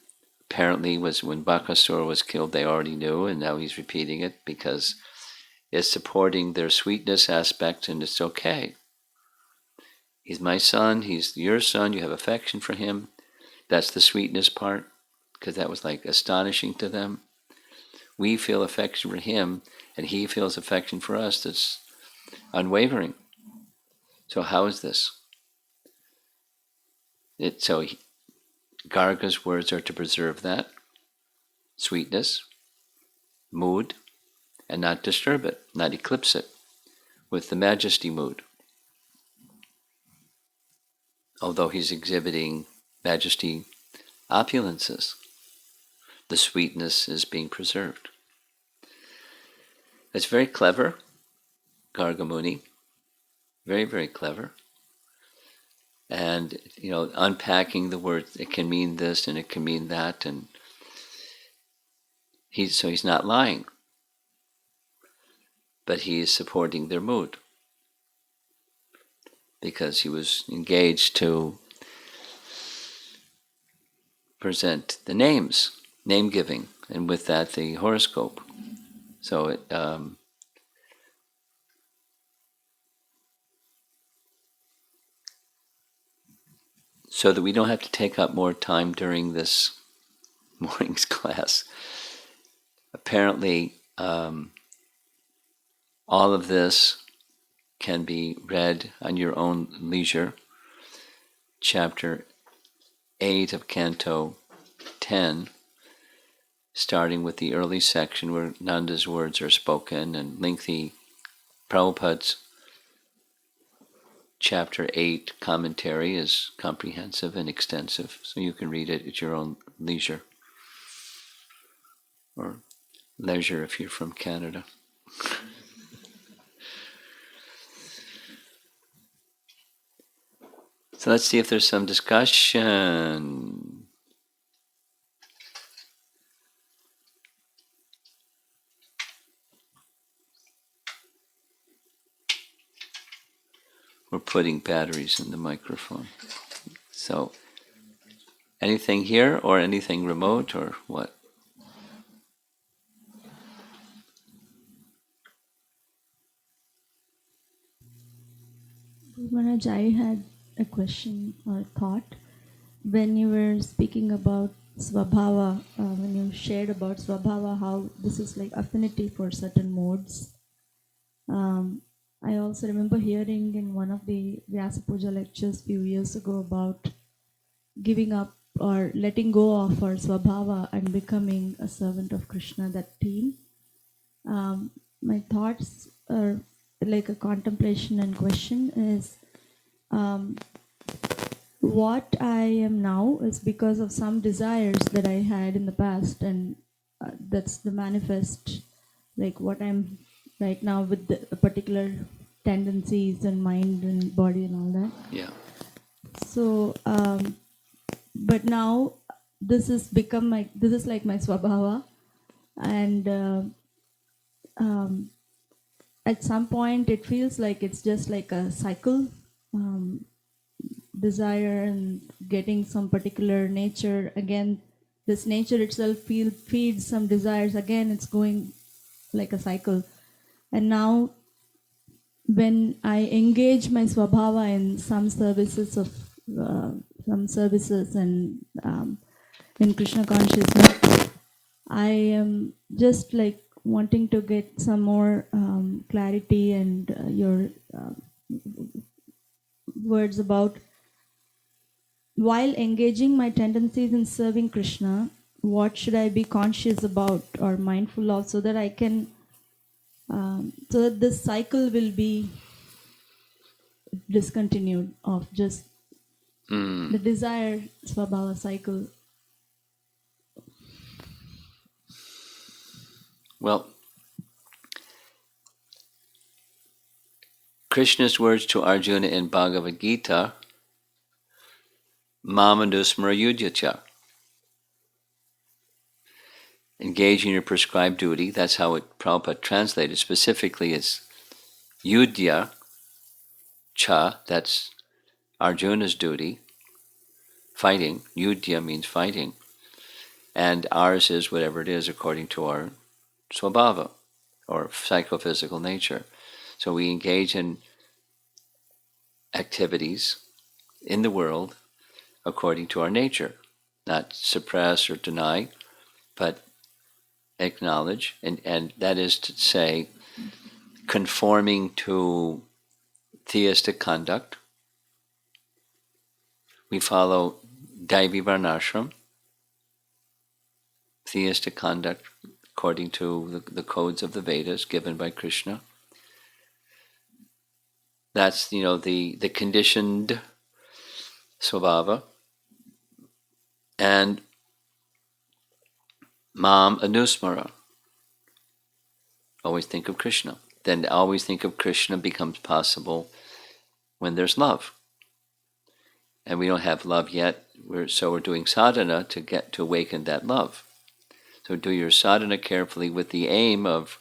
Speaker 1: apparently was when Bakasura was killed, they already knew, and now he's repeating it because it's supporting their sweetness aspect, and it's okay. He's my son, he's your son, you have affection for him. That's the sweetness part, because that was like astonishing to them. We feel affection for him, and he feels affection for us that's unwavering. So how is this? Garga's words are to preserve that sweetness, mood, and not disturb it, not eclipse it with the majesty mood. Although he's exhibiting majesty opulences, the sweetness is being preserved. It's very clever, Garga Muni, very, very clever. And, unpacking the words, it can mean this and it can mean that, and he's not lying, but he is supporting their mood because he was engaged to present the names, name giving, and with that the horoscope. So so that we don't have to take up more time during this morning's class. Apparently, all of this can be read on your own leisure. Chapter 8 of Canto 10 starting with the early section where Nanda's words are spoken, and lengthy Prabhupada's Chapter 8 commentary is comprehensive and extensive, so you can read it at your own leisure, or leisure if you're from Canada. So let's see if there's some discussion. We're putting batteries in the microphone. So, anything here or anything remote or what?
Speaker 2: Maharaj, I had a question or thought. When you were speaking about Swabhava, when you shared about Swabhava, how this is like affinity for certain modes. I also remember hearing in one of the Vyasa Puja lectures few years ago about giving up or letting go of our Swabhava and becoming a servant of Krishna, that theme. My thoughts are like a contemplation and question is, what I am now is because of some desires that I had in the past, and that's the manifest, like what I'm right now with the particular tendencies and mind and body and all that.
Speaker 1: Yeah.
Speaker 2: So, but now this has become this is like my swabhava, and at some point it feels like it's just like a cycle. Desire and getting some particular nature, again this nature itself feeds some desires, again it's going like a cycle. And now when I engage my swabhava in some services of some services and in Krishna consciousness, I am just like wanting to get some more clarity and your words about, while engaging my tendencies in serving Krishna, what should I be conscious about or mindful of, so that I can, so that this cycle will be discontinued of just the desire swabhava cycle.
Speaker 1: Well, Krishna's words to Arjuna in Bhagavad Gita, Mamanusmara Yudhyacha. Engage in your prescribed duty. That's how it Prabhupada translated specifically as Yudhya Cha, that's Arjuna's duty, fighting. Yudhya means fighting. And ours is whatever it is according to our swabhava, or psychophysical nature. So we engage in activities in the world according to our nature, not suppress or deny, but acknowledge, and that is to say, conforming to theistic conduct. We follow Daivi Varnashram, theistic conduct according to the codes of the Vedas given by Krishna. That's, the conditioned svabhava. And Mam Anusmara, always think of Krishna. Then always think of Krishna becomes possible when there's love. And we don't have love yet, so we're doing sadhana to awaken that love. So do your sadhana carefully with the aim of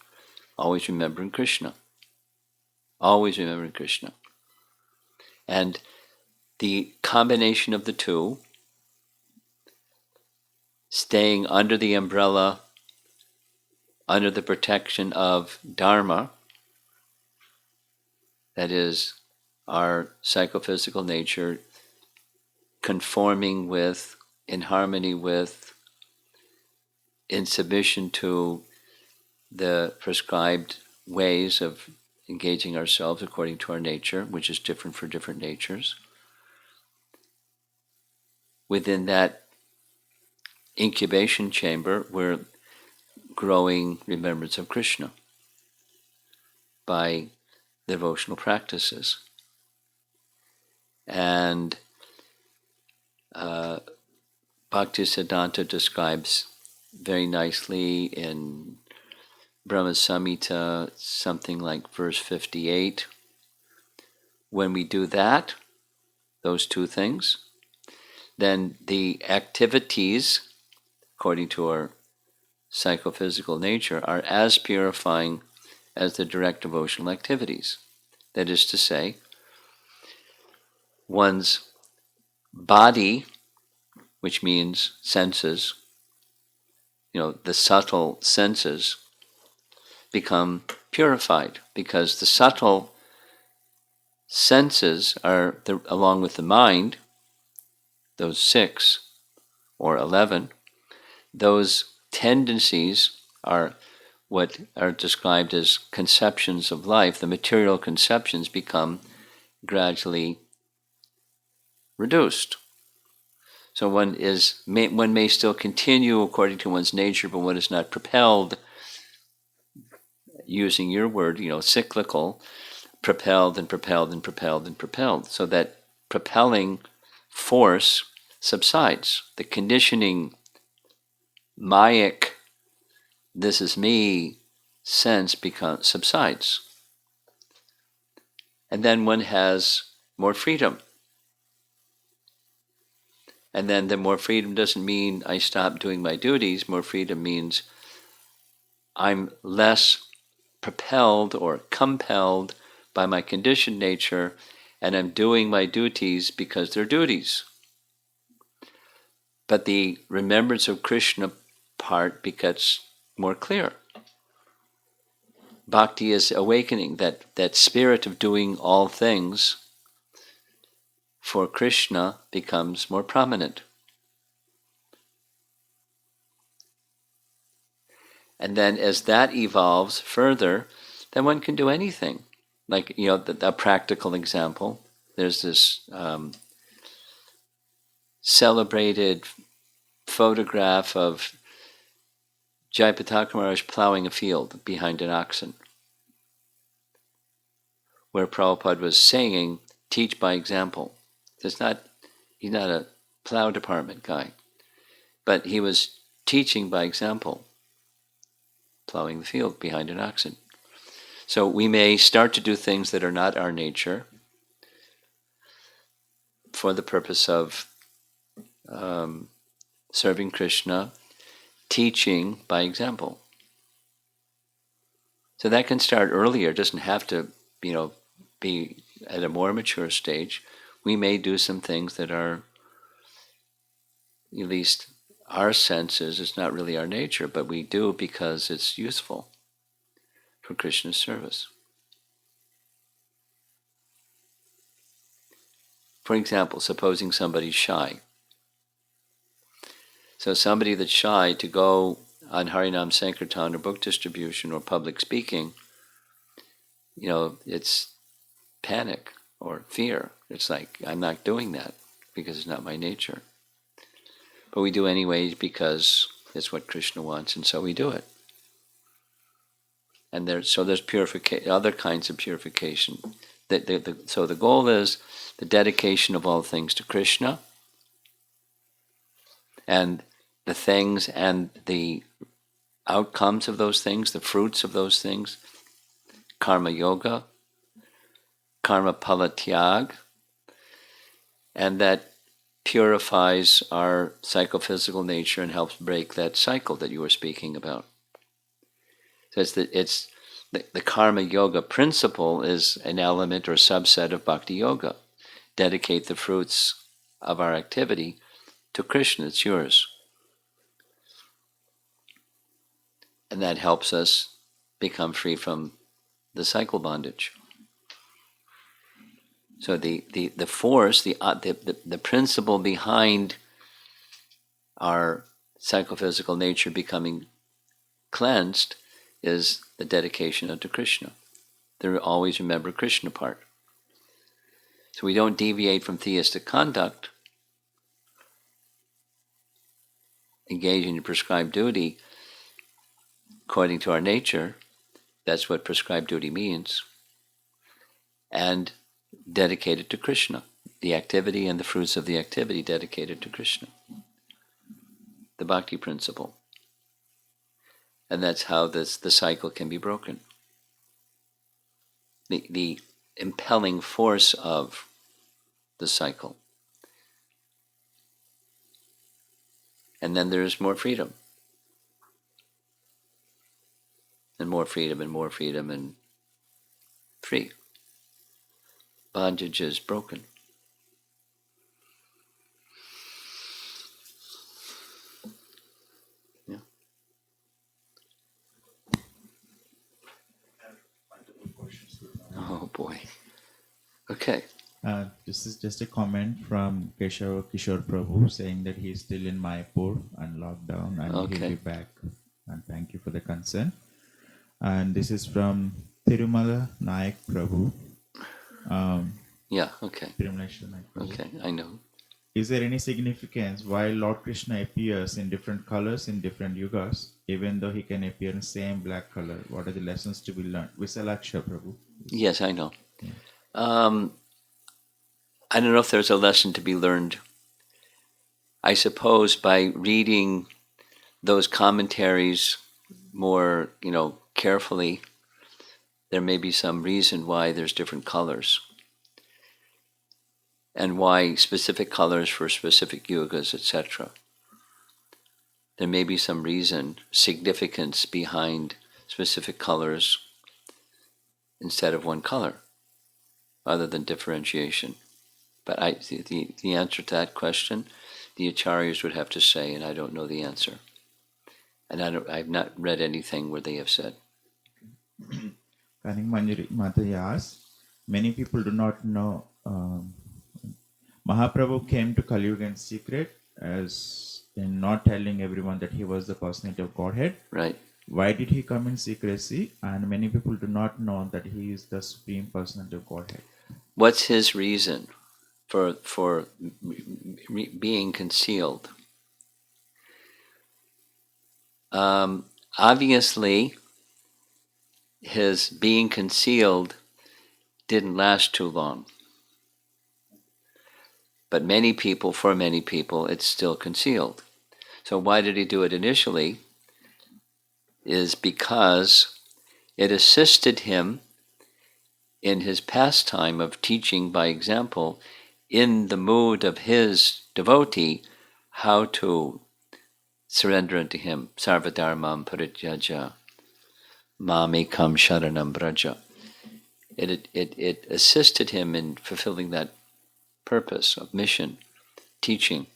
Speaker 1: always remembering Krishna. Always remembering Krishna. And the combination of the two, staying under the umbrella, under the protection of Dharma, that is our psychophysical nature, conforming with, in harmony with, in submission to the prescribed ways of engaging ourselves according to our nature, which is different for different natures. Within that incubation chamber, we're growing remembrance of Krishna by devotional practices. And Bhaktisiddhanta describes very nicely in Brahma Samhita, something like verse 58. When we do that, those two things, then the activities, according to our psychophysical nature, are as purifying as the direct devotional activities. That is to say, one's body, which means senses, the subtle senses, become purified because the subtle senses are, along with the mind, those 6 or 11, those tendencies are what are described as conceptions of life. The material conceptions become gradually reduced. So one may still continue according to one's nature, but one is not propelled, using your word, cyclical, propelled and propelled and propelled and propelled. So that propelling force subsides. The conditioning, Mayic, this is me sense subsides. And then one has more freedom. And then the more freedom doesn't mean I stop doing my duties. More freedom means I'm less propelled or compelled by my conditioned nature, and I'm doing my duties because they're duties. But the remembrance of Krishna part becomes more clear. Bhakti is awakening, that spirit of doing all things for Krishna becomes more prominent. And then as that evolves further, then one can do anything. Like, a practical example, there's this celebrated photograph of Jayapataka Maharaj plowing a field behind an oxen, where Prabhupada was saying, teach by example. He's not a plow department guy, but he was teaching by example, plowing the field behind an oxen. So we may start to do things that are not our nature for the purpose of serving Krishna, teaching by example. So that can start earlier. It doesn't have to, be at a more mature stage. We may do some things that are, at least our senses, it's not really our nature, but we do because it's useful for Krishna's service. For example, supposing somebody's shy. So somebody that's shy, to go on Harinam Sankirtan or book distribution or public speaking, it's panic or fear. It's like, I'm not doing that because it's not my nature. But we do anyways because it's what Krishna wants, and so we do it. And there's purification, other kinds of purification. So the goal is the dedication of all things to Krishna, and the things and the outcomes of those things, the fruits of those things, karma yoga, karma pala tyag, and that purifies our psychophysical nature and helps break that cycle that you were speaking about. So it's the karma yoga principle is an element or subset of bhakti yoga. Dedicate the fruits of our activity to Krishna, it's yours. And that helps us become free from the cycle bondage. So the force, the principle behind our psychophysical nature becoming cleansed is the dedication unto Krishna. They always remember Krishna part. So we don't deviate from theistic conduct, engage in prescribed duty, according to our nature. That's what prescribed duty means. And dedicated to Krishna. The activity and the fruits of the activity dedicated to Krishna. The bhakti principle. And that's how the cycle can be broken. The impelling force of the cycle. And then there's more freedom. And more freedom and more freedom and free. Bondage is broken. Yeah. Oh boy. Okay.
Speaker 3: This is just a comment from Kishore Prabhu saying that he is still in Mayapur and lockdown and he'll be back. And thank you for the concern. And this is from Tirumala Nayak Prabhu.
Speaker 1: Tirumala
Speaker 3: Nayak Prabhu.
Speaker 1: Okay, I know.
Speaker 3: Is there any significance why Lord Krishna appears in different colors in different yugas, even though he can appear in same black color? What are the lessons to be learned? Visalaksha Prabhu.
Speaker 1: Yes, I know. Yeah. I don't know if there's a lesson to be learned. I suppose by reading those commentaries more, carefully, there may be some reason why there's different colors. And why specific colors for specific yugas, etc. There may be some reason, significance behind specific colors instead of one color, other than differentiation. But the answer to that question, the acharyas would have to say, and I don't know the answer. And I've not read anything where they have said.
Speaker 3: Kaning Manjari Mataji asks, many people do not know Mahaprabhu came to Kali Yuga in secret, as in not telling everyone that he was the personality of Godhead.
Speaker 1: Right.
Speaker 3: Why did he come in secrecy? And many people do not know that he is the supreme personality of Godhead.
Speaker 1: What's his reason for being concealed? Obviously, his being concealed didn't last too long. But for many people, it's still concealed. So why did he do it initially? Is because it assisted him in his pastime of teaching by example, in the mood of his devotee, how to surrender unto him. Sarvadharmam parityaja mamekam sharanam braja. It assisted him in fulfilling that purpose of mission, teaching,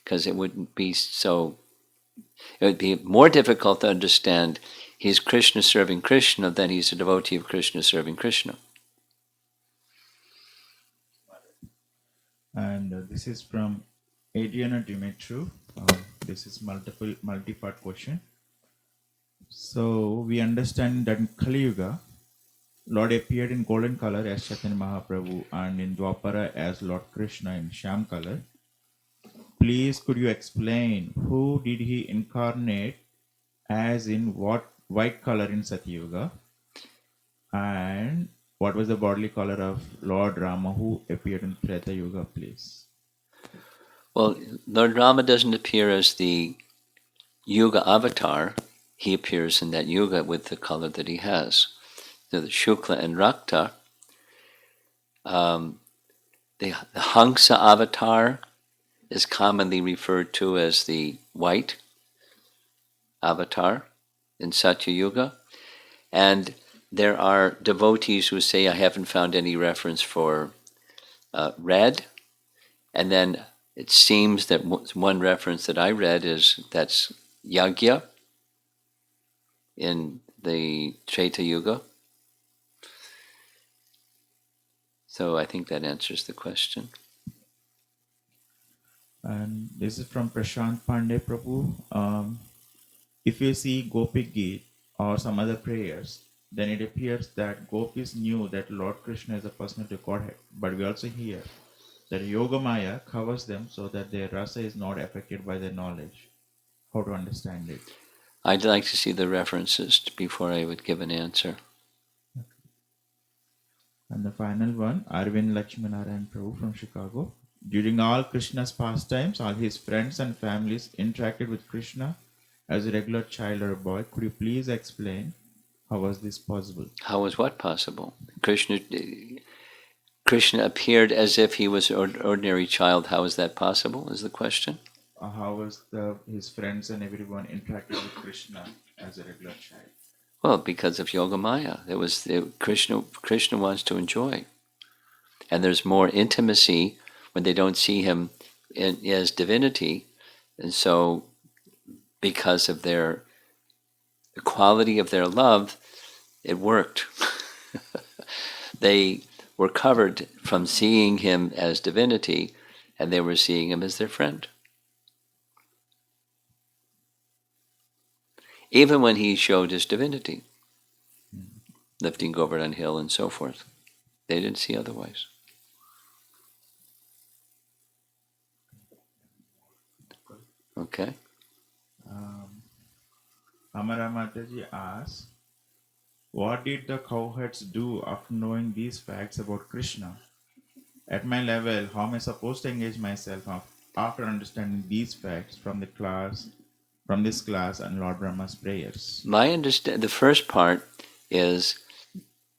Speaker 1: because it would be more difficult to understand he's Krishna serving Krishna than he's a devotee of Krishna serving Krishna.
Speaker 3: And this is from Adriana Dimitru. This is multi-part question. So we understand that in Kali Yuga, Lord appeared in golden color as Chaitanya Mahaprabhu and in Dwapara as Lord Krishna in Sham color. Please could you explain who did he incarnate as in what white color in Satyuga, and what was the bodily color of Lord Rama who appeared in Treta Yuga, please?
Speaker 1: Well, Lord Rama doesn't appear as the Yuga avatar. He appears in that Yuga with the color that he has. The Shukla and Rakta. The Hangsa avatar is commonly referred to as the white avatar in Satya Yuga. And there are devotees who say, I haven't found any reference for red. And then it seems that one reference that I read that's Yagya in the Treta Yuga. So I think that answers the question.
Speaker 3: And this is from Prashant Pandey Prabhu. If you see Gopik Geet or some other prayers, then it appears that gopis knew that Lord Krishna is a personality of Godhead. But we also hear that Yogamaya covers them so that their rasa is not affected by their knowledge. How to understand it?
Speaker 1: I'd like to see the references before I would give an answer.
Speaker 3: And the final one, Arvind Lakshminarayan Prabhu from Chicago. During all Krishna's pastimes, all his friends and families interacted with Krishna as a regular child or a boy. Could you please explain how was this possible?
Speaker 1: How was what possible? Krishna appeared as if he was an ordinary child. How is that possible, is the question?
Speaker 3: How was his friends and everyone interacted with Krishna as a regular child?
Speaker 1: Well, because of Yogamaya. Krishna wants to enjoy. And there's more intimacy when they don't see him as divinity. And so, because of the quality of their love, it worked. They were covered from seeing him as divinity, and they were seeing him as their friend. Even when he showed his divinity, lifting Govardhan Hill and so forth, they didn't see otherwise. Okay.
Speaker 3: Amara Mataji asks, what did the cowherds do after knowing these facts about Krishna? At my level, how am I supposed to engage myself after understanding these facts from this class and Lord Brahma's prayers?
Speaker 1: The first part is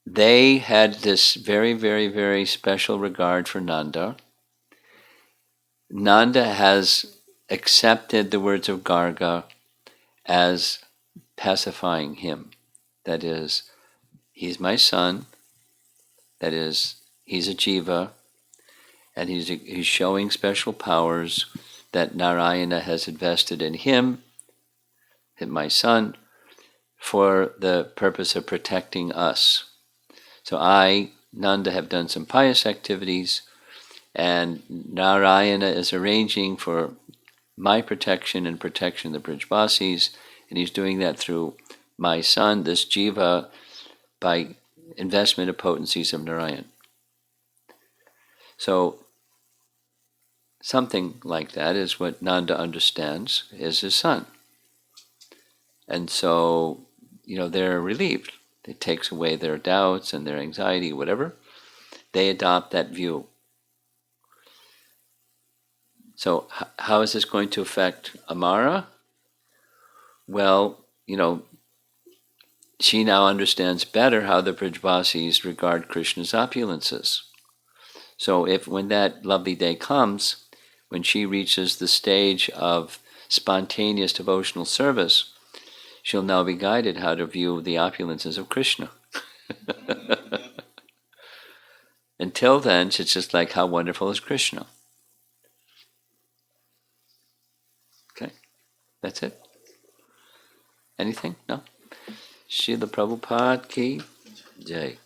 Speaker 1: they had this very, very, very special regard for Nanda. Nanda has accepted the words of Garga as pacifying him. That is, he's my son. That is, he's a jiva, and he's showing special powers that Narayana has invested in him, my son, for the purpose of protecting us. So I, Nanda, have done some pious activities, and Narayana is arranging for my protection and protection of the Brijvasis, and he's doing that through my son, this jiva, by investment of potencies of Narayan. So something like that is what Nanda understands is his son. And so, they're relieved. It takes away their doubts and their anxiety, whatever. They adopt that view. So how is this going to affect Amara? Well, she now understands better how the Brijvasis regard Krishna's opulences. So when that lovely day comes, when she reaches the stage of spontaneous devotional service, she'll now be guided how to view the opulences of Krishna. Until then, it's just like, how wonderful is Krishna? Okay, that's it. Anything? No? Srila Prabhupada ki Jai.